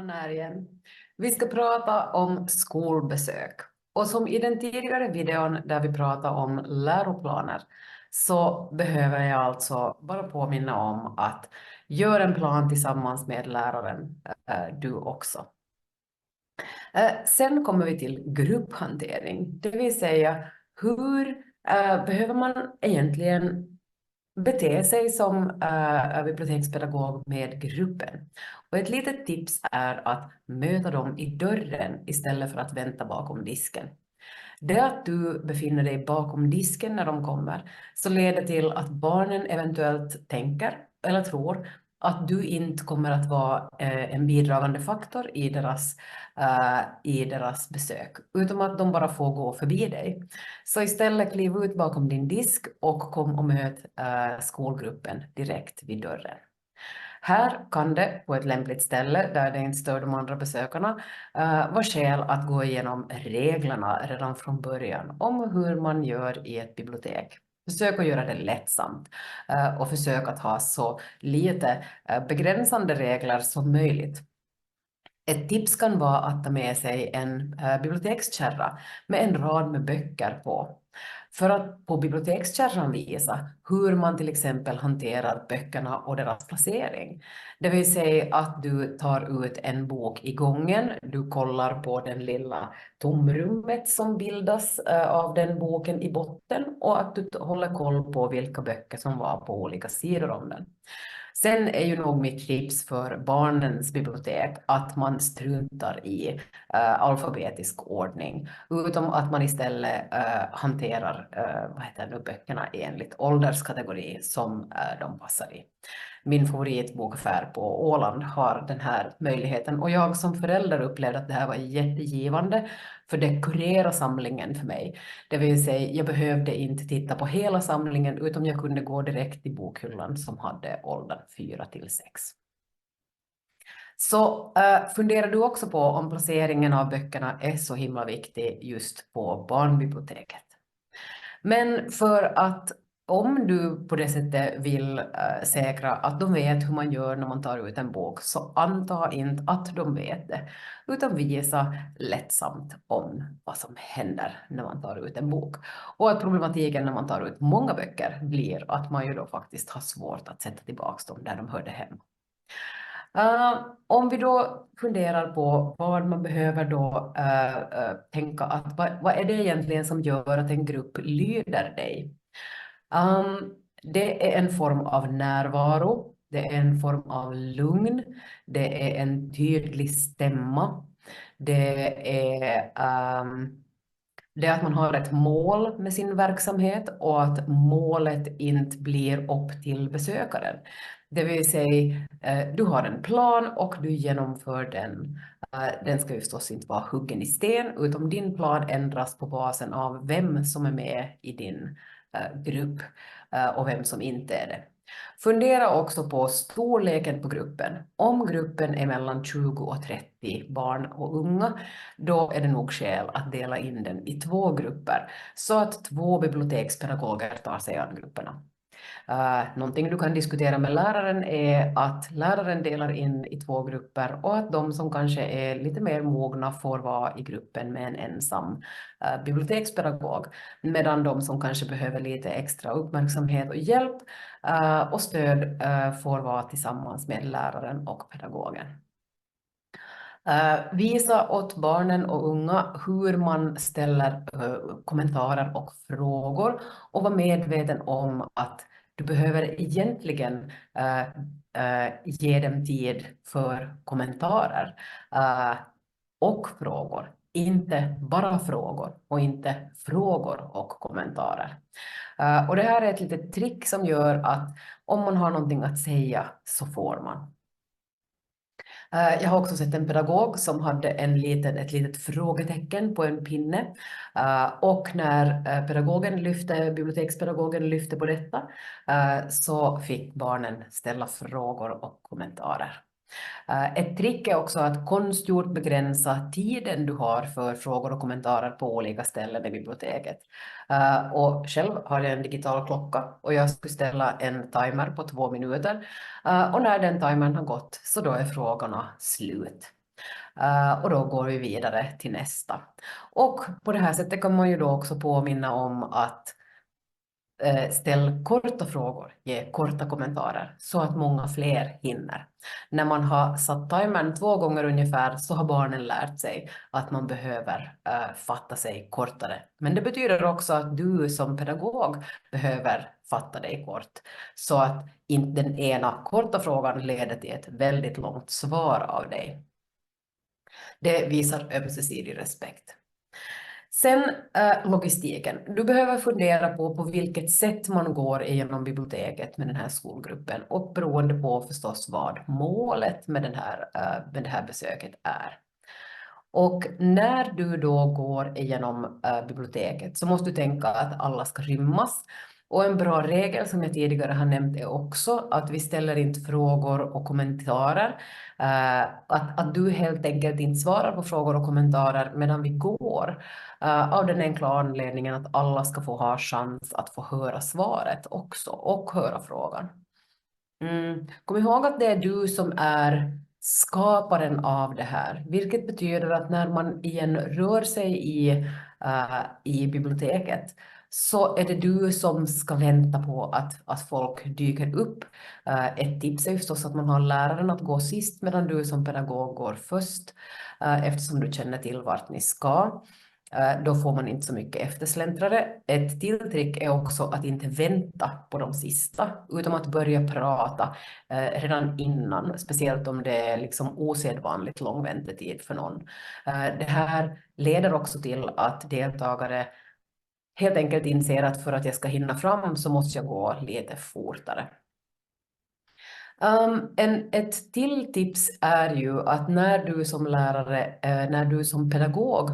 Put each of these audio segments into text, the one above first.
Anna här igen. Vi ska prata om skolbesök. Och som i den tidigare videon där vi pratade om läroplaner så behöver jag alltså bara påminna om att göra en plan tillsammans med läraren, du också. Sen kommer vi till grupphantering, det vill säga hur behöver man egentligen bete sig som bibliotekspedagog med gruppen. Och ett litet tips är att möta dem i dörren istället för att vänta bakom disken. Det att du befinner dig bakom disken när de kommer så leder till att barnen eventuellt tänker eller tror att du inte kommer att vara en bidragande faktor i deras besök, utan att de bara får gå förbi dig. Så istället kliv ut bakom din disk och kom och möt skolgruppen direkt vid dörren. Här kan det på ett lämpligt ställe där det inte stör de andra besökarna vara skäl att gå igenom reglerna redan från början om hur man gör i ett bibliotek. Försök att göra det lättsamt och försök att ha så lite begränsande regler som möjligt. Ett tips kan vara att ta med sig en bibliotekskärra med en rad med böcker på. För att på bibliotekskärran visa hur man till exempel hanterar böckerna och deras placering. Det vill säga att du tar ut en bok i gången, du kollar på den lilla tomrummet som bildas av den boken i botten och att du håller koll på vilka böcker som var på olika sidor om den. Sen är ju nog mitt tips för barnens bibliotek att man struntar i alfabetisk ordning, utom att man istället hanterar böckerna enligt ålderskategori som de passar i. Min favoritbokaffär på Åland har den här möjligheten och jag som förälder upplevde att det här var jättegivande för det kurerar samlingen för mig. Det vill säga jag behövde inte titta på hela samlingen utan jag kunde gå direkt till bokhyllan som hade åldern 4 till 6. Så funderar du också på om placeringen av böckerna är så himla viktig just på barnbiblioteket. Men för att om du på det sättet vill säkra att de vet hur man gör när man tar ut en bok så anta inte att de vet det utan visa lättsamt om vad som händer när man tar ut en bok. Och att problematiken när man tar ut många böcker blir att man ju då faktiskt har svårt att sätta tillbaka dem där de hörde hem. Om vi då funderar på vad man behöver då tänka att vad är det egentligen som gör att en grupp lyder dig? Det är en form av närvaro, det är en form av lugn, det är en tydlig stämma, det är att man har ett mål med sin verksamhet och att målet inte blir upp till besökaren. Det vill säga, du har en plan och du genomför den. Den ska ju förstås inte vara huggen i sten, utan din plan ändras på basen av vem som är med i din grupp och vem som inte är det. Fundera också på storleken på gruppen. Om gruppen är mellan 20 och 30 barn och unga, då är det nog skäl att dela in den i 2 grupper så att 2 bibliotekspedagoger tar sig an grupperna. Någonting du kan diskutera med läraren är att läraren delar in i 2 grupper och att de som kanske är lite mer mogna får vara i gruppen med en ensam bibliotekspedagog, medan de som kanske behöver lite extra uppmärksamhet och hjälp och stöd får vara tillsammans med läraren och pedagogen. Visa åt barnen och unga hur man ställer kommentarer och frågor och var medveten om att du behöver egentligen ge dem tid för kommentarer och frågor. Inte bara frågor och inte frågor och kommentarer. Och det här är ett litet trick som gör att om man har någonting att säga så får man. Jag har också sett en pedagog som hade ett litet frågetecken på en pinne och när bibliotekspedagogen lyfte på detta så fick barnen ställa frågor och kommentarer. Ett trick är också att konstgjort begränsa tiden du har för frågor och kommentarer på olika ställen i biblioteket. Och själv har jag en digital klocka och jag skulle ställa en timer på 2 minuter. Och när den timern har gått så då är frågorna slut. Och då går vi vidare till nästa. Och på det här sättet kan man ju då också påminna om att ställ korta frågor, ge korta kommentarer så att många fler hinner. När man har satt timern 2 gånger ungefär så har barnen lärt sig att man behöver fatta sig kortare. Men det betyder också att du som pedagog behöver fatta dig kort så att inte den ena korta frågan leder till ett väldigt långt svar av dig. Det visar ömsesidig respekt. Sen logistiken. Du behöver fundera på vilket sätt man går igenom biblioteket med den här skolgruppen och beroende på förstås vad målet med det här besöket är. Och när du då går igenom biblioteket så måste du tänka att alla ska rymmas. Och en bra regel som jag tidigare har nämnt är också att vi ställer inte frågor och kommentarer. Att du helt enkelt inte svarar på frågor och kommentarer medan vi går. Av den enkla anledningen att alla ska få ha chans att få höra svaret också och höra frågan. Kom ihåg att det är du som är skaparen av det här, vilket betyder att när man igen rör sig i biblioteket så är det du som ska vänta på att folk dyker upp. Ett tips är ju förstås att man har läraren att gå sist medan du som pedagog går först, eftersom du känner till vart ni ska. Då får man inte så mycket eftersläntrare. Ett till trick är också att inte vänta på de sista, utan att börja prata redan innan, speciellt om det är liksom osedvanligt lång väntetid för någon. Det här leder också till att deltagare helt enkelt inser att för att jag ska hinna fram så måste jag gå lite fortare. Ett till tips är ju att när du som lärare, när du som pedagog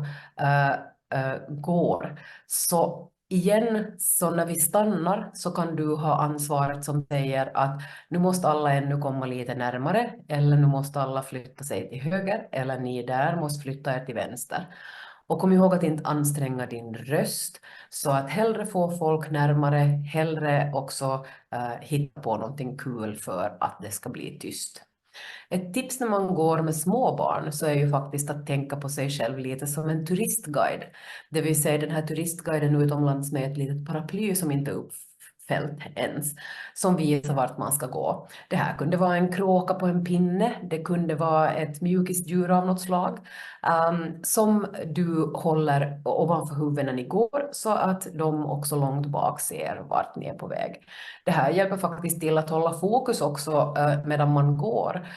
går, så igen, så när vi stannar så kan du ha ansvaret som säger att nu måste alla ännu komma lite närmare, eller nu måste alla flytta sig till höger, eller ni där måste flytta er till vänster. Och kom ihåg att inte anstränga din röst, så att hellre få folk närmare, hellre också hitta på någonting kul för att det ska bli tyst. Ett tips när man går med små barn så är ju faktiskt att tänka på sig själv lite som en turistguide. Det vill säga den här turistguiden utomlands med ett litet paraply som inte är uppfällt ens, som visar vart man ska gå. Det här kunde vara en kråka på en pinne, det kunde vara ett mjukisdjur av något slag som du håller ovanför huvudet när ni går så att de också långt bak ser vart ni är på väg. Det här hjälper faktiskt till att hålla fokus också medan man går.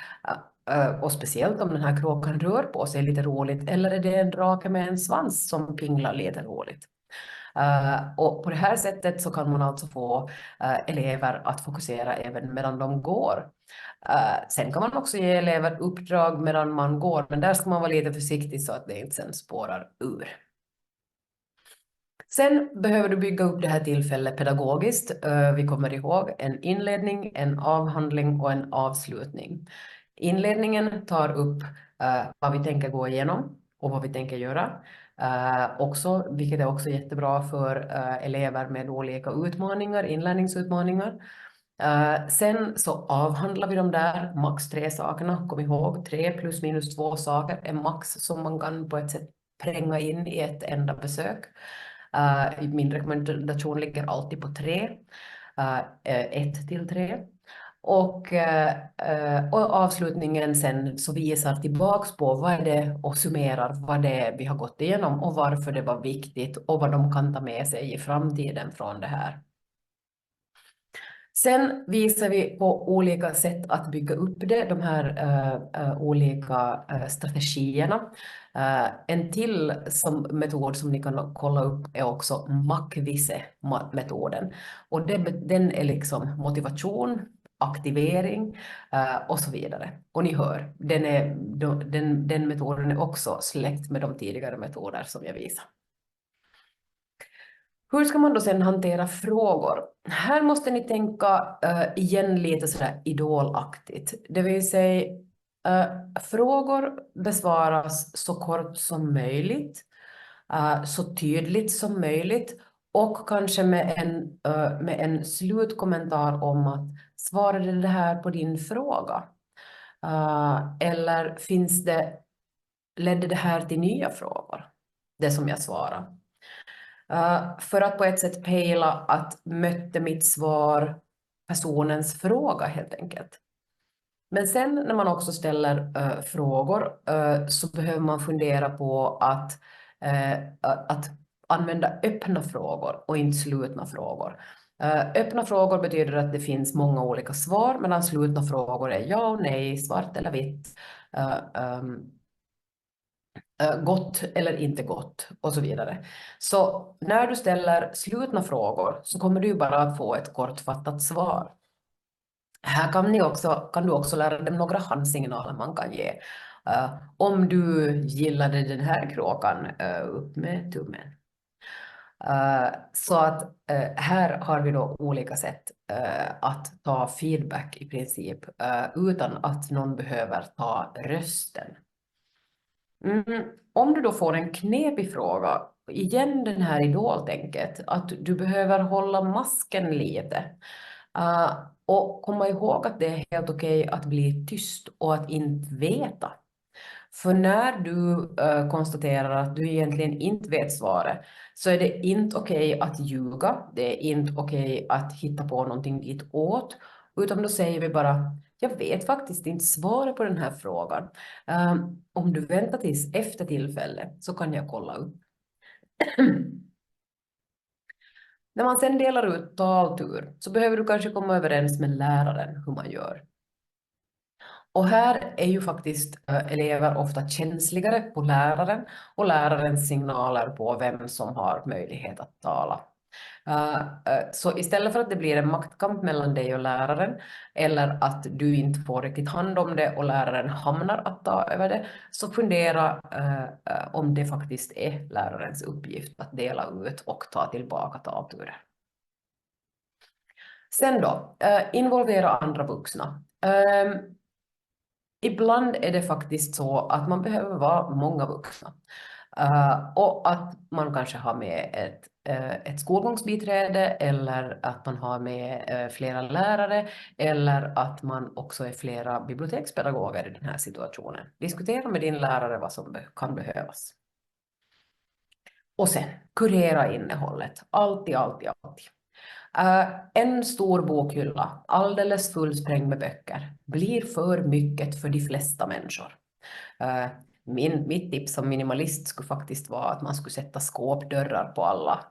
Och speciellt om den här kråkan rör på sig lite roligt, eller är det en drake med en svans som pinglar lite roligt. Och på det här sättet så kan man alltså få elever att fokusera även medan de går. Sen kan man också ge elever uppdrag medan man går, men där ska man vara lite försiktig så att det inte sen spårar ur. Sen behöver du bygga upp det här tillfället pedagogiskt. Vi kommer ihåg en inledning, en avhandling och en avslutning. Inledningen tar upp vad vi tänker gå igenom och vad vi tänker göra. Också, vilket är också jättebra för elever med olika utmaningar, inlärningsutmaningar. Sen så avhandlar vi de där max 3 sakerna. Kom ihåg, 3 plus minus 2 saker är max som man kan på ett sätt pränga in i ett enda besök. Min rekommendation ligger alltid på 3, 1 till 3. Och avslutningen sen så visar tillbaks på vad är det och summerar vad det är vi har gått igenom och varför det var viktigt och vad de kan ta med sig i framtiden från det här. Sen visar vi på olika sätt att bygga upp det, de här olika strategierna. En till metod som ni kan kolla upp är också MACVISE-metoden. Och den är liksom motivation, aktivering och så vidare. Och ni hör, den metoden är också släkt med de tidigare metoder som jag visade. Hur ska man då sedan hantera frågor? Här måste ni tänka igen lite sådär idolaktigt. Det vill säga frågor besvaras så kort som möjligt, så tydligt som möjligt och kanske med en slutkommentar om att svarade det här på din fråga? Eller finns det ledde det här till nya frågor? Det som jag svarade. För att på ett sätt pejla att mötte mitt svar personens fråga helt enkelt. Men sen när man också ställer frågor så behöver man fundera på att använda öppna frågor och inte slutna frågor. Öppna frågor betyder att det finns många olika svar, medan slutna frågor är ja och nej, svart eller vitt, gott eller inte gott och så vidare. Så när du ställer slutna frågor så kommer du bara att få ett kortfattat svar. Här kan du också lära dem några handsignaler man kan ge. Om du gillade den här kråkan, upp med tummen. Så att här har vi då olika sätt att ta feedback i princip utan att någon behöver ta rösten. Om du då får en knepig fråga, igen den här idoltänket, att du behöver hålla masken lite. Och komma ihåg att det är helt okej att bli tyst och att inte veta. För när du konstaterar att du egentligen inte vet svaret så är det inte okej att ljuga, det är inte okej att hitta på någonting dit åt, utan då säger vi bara jag vet faktiskt inte svaret på den här frågan. Om du väntar tills efter tillfälle så kan jag kolla upp. När man sen delar ut taltur så behöver du kanske komma överens med läraren hur man gör. Och här är ju faktiskt elever ofta känsligare på läraren och lärarens signaler på vem som har möjlighet att tala. Så istället för att det blir en maktkamp mellan dig och läraren eller att du inte får riktigt hand om det och läraren hamnar att ta över det, så fundera om det faktiskt är lärarens uppgift att dela ut och ta tillbaka talturer. Sen då, involvera andra vuxna. Ibland är det faktiskt så att man behöver vara många vuxna. Och att man kanske har med ett skolgångsbiträde eller att man har med flera lärare eller att man också är flera bibliotekspedagoger i den här situationen. Diskutera med din lärare vad som kan behövas. Och sen, kurera innehållet. Alltid, alltid, alltid. En stor bokhylla, alldeles fullsprängd med böcker, blir för mycket för de flesta människor. Mitt tips som minimalist skulle faktiskt vara att man skulle sätta skåpdörrar på alla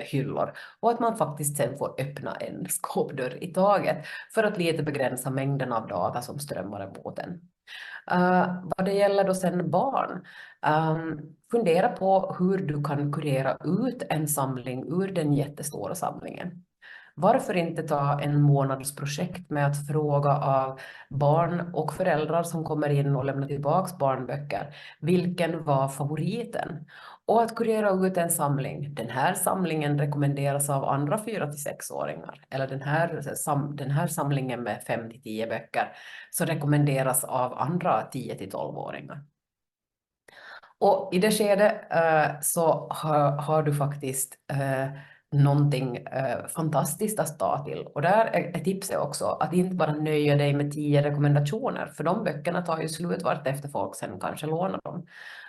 hyllor och att man faktiskt sen får öppna en skåpdörr i taget för att lite begränsa mängden av data som strömmar emot en. Vad det gäller då sen barn, fundera på hur du kan kurera ut en samling ur den jättestora samlingen. Varför inte ta en månadsprojekt med att fråga av barn och föräldrar som kommer in och lämnar tillbaka barnböcker, vilken var favoriten? Och att kurera ut en samling. Den här samlingen rekommenderas av andra 4-6-åringar. Eller den här samlingen med 5-10 böcker så rekommenderas av andra 10-12-åringar. Och i det skedet så har du faktiskt någonting fantastiskt att ta till. Och där är tipset också att inte bara nöja dig med 10 rekommendationer, för de böckerna tar ju slut vart efter folk sen kanske lånar dem.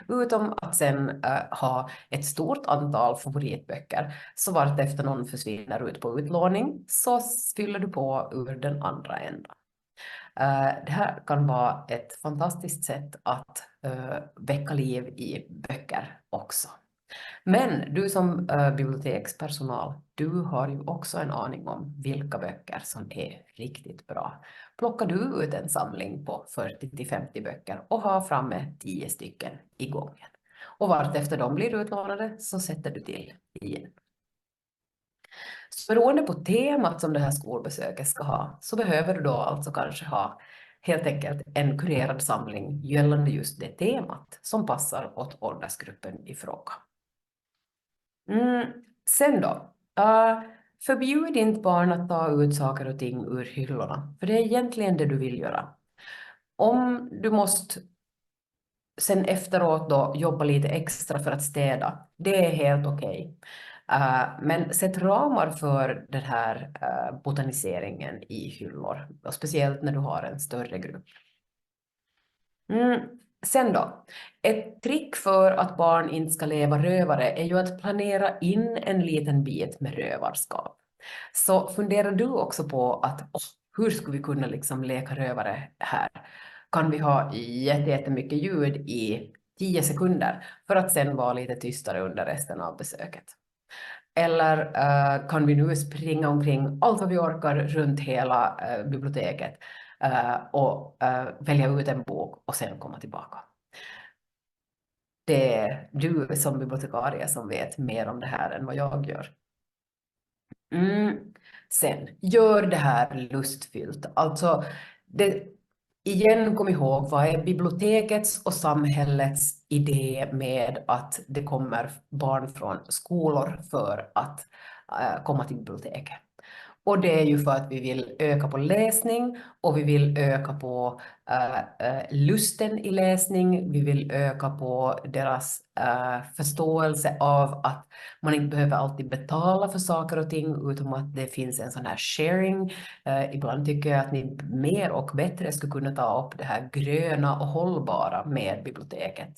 Utom att sen ha ett stort antal favoritböcker, så vart efter någon försvinner ut på utlåning så fyller du på ur den andra änden. Det här kan vara ett fantastiskt sätt att väcka liv i böcker också. Men du som bibliotekspersonal, du har ju också en aning om vilka böcker som är riktigt bra. Plockar du ut en samling på 40-50 böcker och har framme 10 stycken i gången. Och vart efter de blir utlånade så sätter du till igen. Så beroende på temat som det här skolbesöket ska ha så behöver du då alltså kanske ha helt enkelt en kurerad samling gällande just det temat som passar åt åldersgruppen i fråga. Sen då, förbjud inte barn att ta ut saker och ting ur hyllorna, för det är egentligen det du vill göra. Om du måste sen efteråt då jobba lite extra för att städa, det är helt okej. Men sätt ramar för den här botaniseringen i hyllor, och speciellt när du har en större grupp. Sen då, ett trick för att barn inte ska leva rövare är ju att planera in en liten bit med rövarskap. Så funderar du också på att hur skulle vi kunna liksom leka rövare här? Kan vi ha jättemycket ljud i 10 sekunder för att sen vara lite tystare under resten av besöket? Eller kan vi nu springa omkring allt vad vi orkar runt hela biblioteket och välja ut en bok och sen komma tillbaka? Det är du som bibliotekarie som vet mer om det här än vad jag gör. Mm. Sen, gör det här lustfyllt. Alltså, igen, kom ihåg, vad är bibliotekets och samhällets idé med att det kommer barn från skolor för att komma till biblioteket? Och det är ju för att vi vill öka på läsning och vi vill öka på lusten i läsning. Vi vill öka på deras förståelse av att man inte behöver alltid betala för saker och ting utan att det finns en sån här sharing. Ibland tycker jag att ni mer och bättre skulle kunna ta upp det här gröna och hållbara med biblioteket.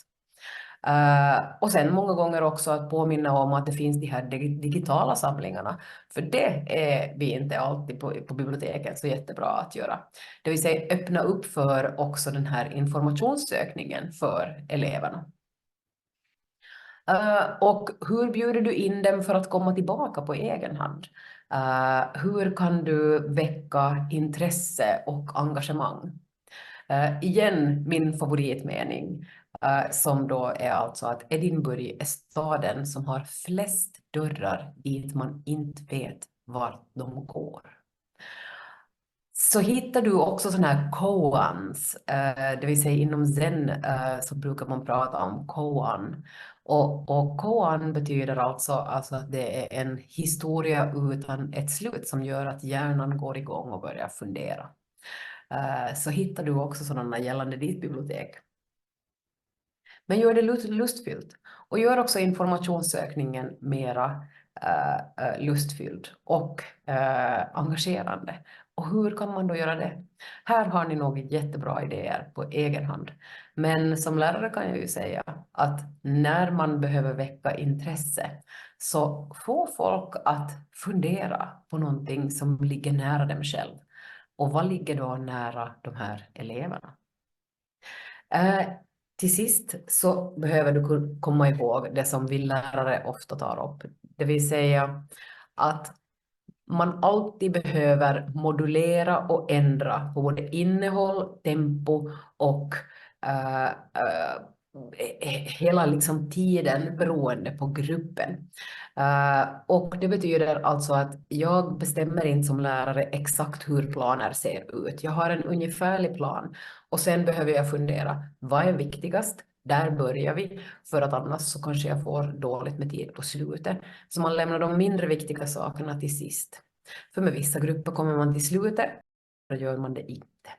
Och sen många gånger också att påminna om att det finns de här digitala samlingarna. För det är vi inte alltid på biblioteket så jättebra att göra. Det vill säga öppna upp för också den här informationssökningen för eleverna. Och hur bjuder du in dem för att komma tillbaka på egen hand? Hur kan du väcka intresse och engagemang? Igen min favoritmening som då är alltså att Edinburgh är staden som har flest dörrar dit man inte vet vart de går. Så hittar du också sådana här koans, det vill säga inom zen så brukar man prata om koan. Och koan betyder alltså att det är en historia utan ett slut som gör att hjärnan går igång och börjar fundera. Så hittar du också sådana gällande ditt bibliotek. Men gör det lustfyllt och gör också informationssökningen mera lustfylld och engagerande. Och hur kan man då göra det? Här har ni nog jättebra idéer på egen hand. Men som lärare kan jag ju säga att när man behöver väcka intresse så få folk att fundera på någonting som ligger nära dem själv. Och vad ligger då nära de här eleverna? Till sist så behöver du komma ihåg det som vi lärare ofta tar upp. Det vill säga att man alltid behöver modulera och ändra på både innehåll, tempo och hela liksom tiden beroende på gruppen. Och det betyder alltså att jag bestämmer inte som lärare exakt hur planer ser ut. Jag har en ungefärlig plan och sen behöver jag fundera, vad är viktigast? Där börjar vi, för att annars så kanske jag får dåligt med tid på slutet. Så man lämnar de mindre viktiga sakerna till sist. För med vissa grupper kommer man till slutet, då gör man det inte.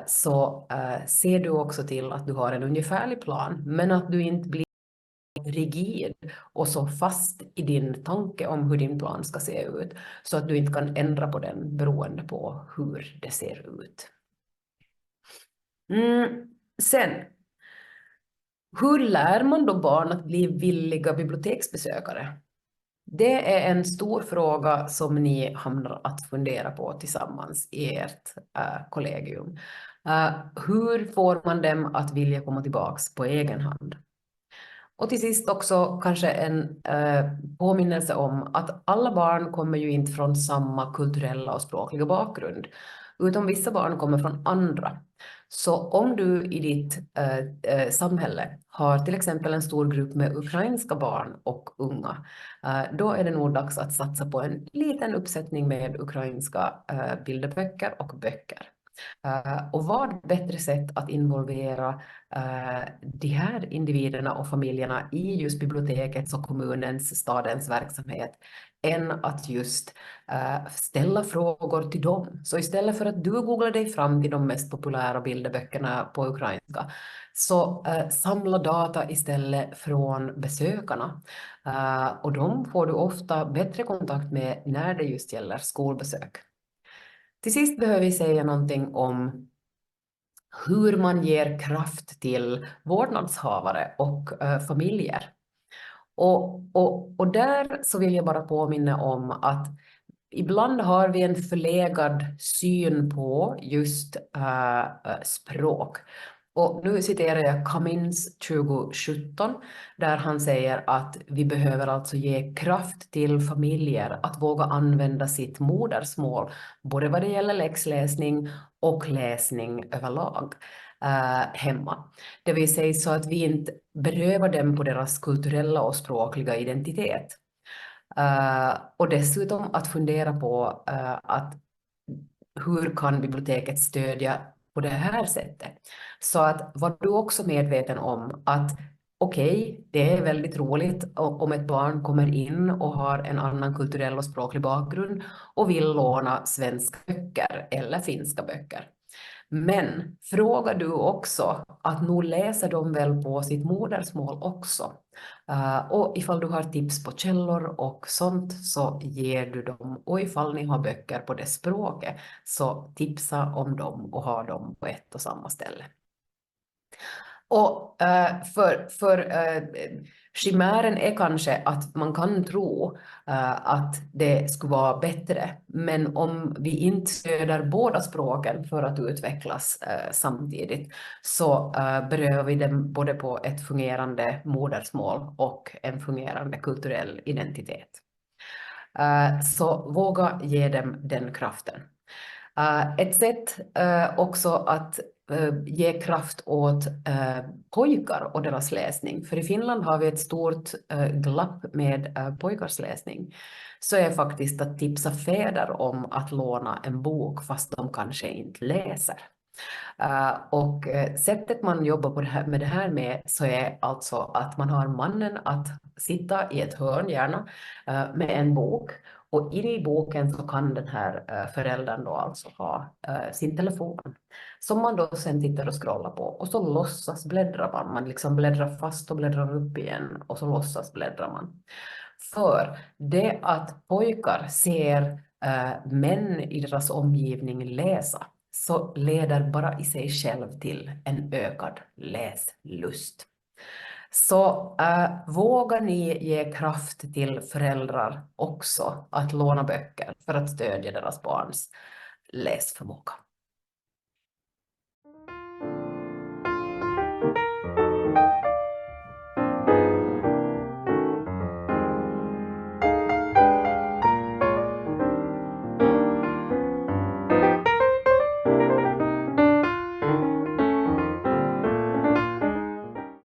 Så ser du också till att du har en ungefärlig plan, men att du inte blir rigid och så fast i din tanke om hur din plan ska se ut, så att du inte kan ändra på den beroende på hur det ser ut. Sen, hur lär man då barn att bli villiga biblioteksbesökare? Det är en stor fråga som ni hamnar att fundera på tillsammans i ert kollegium. Hur får man dem att vilja komma tillbaks på egen hand? Och till sist också kanske en påminnelse om att alla barn kommer ju inte från samma kulturella och språkliga bakgrund, utan vissa barn kommer från andra. Så om du i ditt samhälle har till exempel en stor grupp med ukrainska barn och unga, då är det nog dags att satsa på en liten uppsättning med ukrainska bilderböcker och böcker. Och vad bättre sätt att involvera de här individerna och familjerna i just bibliotekets och kommunens, stadens verksamhet än att just ställa frågor till dem. Så istället för att du googlar dig fram till de mest populära bilderböckerna på ukrainska, så samla data istället från besökarna. Och de får du ofta bättre kontakt med när det just gäller skolbesök. Till sist behöver vi säga någonting om hur man ger kraft till vårdnadshavare och familjer. Och där så vill jag bara påminna om att ibland har vi en förlegad syn på just språk. Och nu citerar jag Cummins 2017 där han säger att vi behöver alltså ge kraft till familjer att våga använda sitt modersmål, både vad det gäller läxläsning och läsning överlag hemma. Det vill säga så att vi inte berövar dem på deras kulturella och språkliga identitet. Och dessutom att fundera på att hur kan biblioteket stödja på det här sättet? Så att var du också medveten om att okej, det är väldigt roligt om ett barn kommer in och har en annan kulturell och språklig bakgrund och vill låna svenska böcker eller finska böcker. Men frågar du också att nog läser de väl på sitt modersmål också. Och ifall du har tips på källor och sånt så ger du dem. Och ifall ni har böcker på det språket så tipsa om dem och ha dem på ett och samma ställe. Och chimären är kanske att man kan tro att det skulle vara bättre, men om vi inte stöder båda språken för att utvecklas samtidigt så berövar vi dem både på ett fungerande modersmål och en fungerande kulturell identitet. Så våga ge dem den kraften. Ett sätt också att ge kraft åt pojkar och deras läsning, för i Finland har vi ett stort glapp med pojkars läsning, så är faktiskt att tipsa fäder om att låna en bok fast de kanske inte läser. Och sättet man jobbar på med det här med så är alltså att man har mannen att sitta i ett hörn gärna med en bok, och inne i boken så kan den här föräldern då alltså ha sin telefon som man då sen tittar och scrollar på, och så låtsas bläddrar man liksom bläddrar fast och bläddrar upp igen och så låtsas bläddrar man. För det att pojkar ser män i deras omgivning läsa så leder bara i sig själv till en ökad läslust. Så vågar ni ge kraft till föräldrar också att låna böcker för att stödja deras barns läsförmåga.